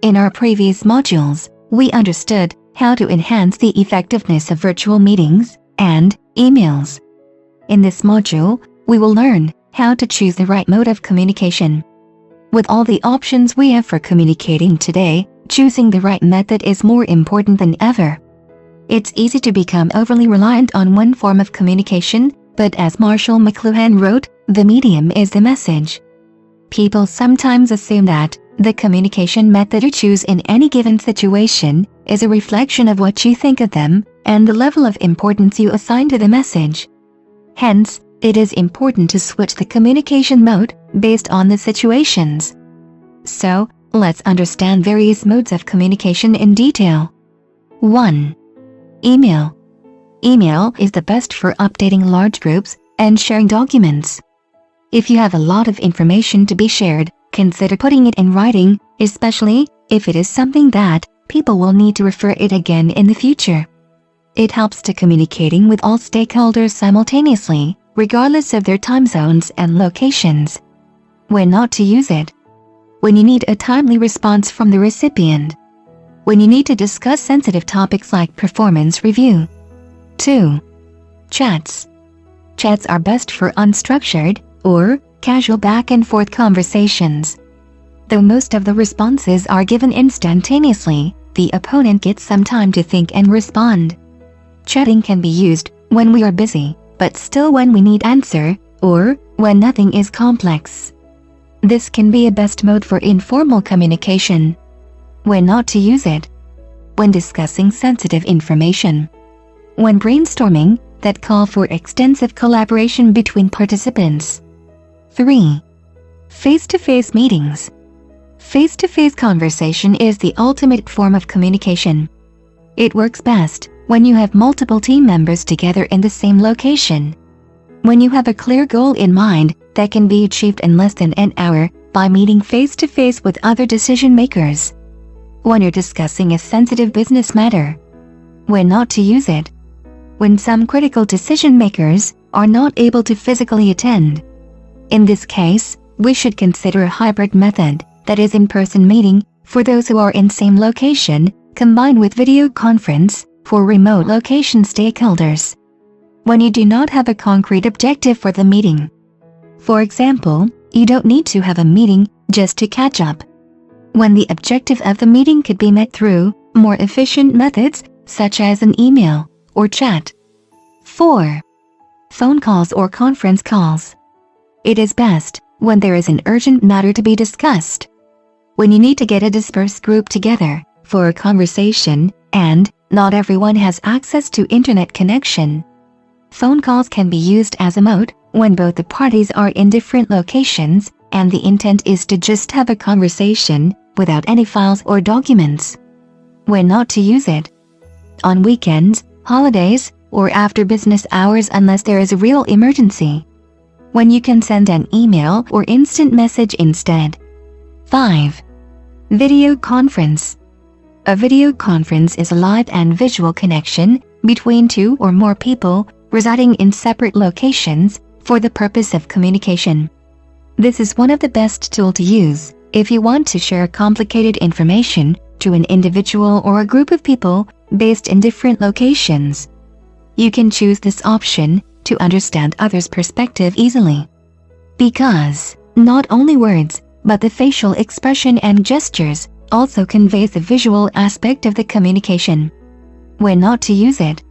In our previous modules, we understood how to enhance the effectiveness of virtual meetings and emails. In this module, we will learn how to choose the right mode of communication. With all the options we have for communicating today, choosing the right method is more important than ever. It's easy to become overly reliant on one form of communication, but as Marshall McLuhan wrote, the medium is the message. People sometimes assume that the communication method you choose in any given situation is a reflection of what you think of them and the level of importance you assign to the message. Hence, it is important to switch the communication mode based on the situations. So, let's understand various modes of communication in detail. 1. Email. Email is the best for updating large groups and sharing documents. If you have a lot of information to be shared, consider putting it in writing, especially if it is something that people will need to refer it again in the future. It helps to communicating with all stakeholders simultaneously, regardless of their time zones and locations. When not to use it. When you need a timely response from the recipient. When you need to discuss sensitive topics like performance review. 2. Chats. Chats are best for unstructured or casual back-and-forth conversations. Though most of the responses are given instantaneously, the opponent gets some time to think and respond. Chatting can be used when we are busy, but still when we need answer, or when nothing is complex. This can be a best mode for informal communication. When not to use it. When discussing sensitive information. When brainstorming that call for extensive collaboration between participants. 3. Face-to-face meetings. Face-to-face conversation is the ultimate form of communication. It works best when you have multiple team members together in the same location. When you have a clear goal in mind that can be achieved in less than an hour by meeting face-to-face with other decision makers. When you're discussing a sensitive business matter. When not to use it. When some critical decision makers are not able to physically attend. In this case, we should consider a hybrid method, that is in-person meeting for those who are in same location, combined with video conference for remote location stakeholders. When you do not have a concrete objective for the meeting. For example, you don't need to have a meeting just to catch up. When the objective of the meeting could be met through more efficient methods, such as an email or chat. 4. Phone calls or conference calls. It is best when there is an urgent matter to be discussed. When you need to get a dispersed group together for a conversation and not everyone has access to internet connection. Phone calls can be used as a mode when both the parties are in different locations and the intent is to just have a conversation without any files or documents. When not to use it. On weekends, holidays, or after business hours unless there is a real emergency. When you can send an email or instant message instead. 5. Video conference. A video conference is a live and visual connection between two or more people residing in separate locations for the purpose of communication. This is one of the best tools to use if you want to share complicated information to an individual or a group of people based in different locations. You can choose this option to understand others' perspective easily. Because not only words, but the facial expression and gestures also conveys the visual aspect of the communication. When not to use it.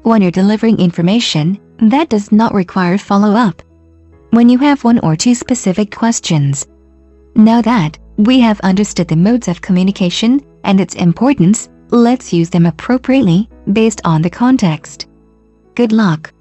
When you're delivering information that does not require follow-up. When you have one or two specific questions. Now that we have understood the modes of communication and its importance, let's use them appropriately based on the context. Good luck.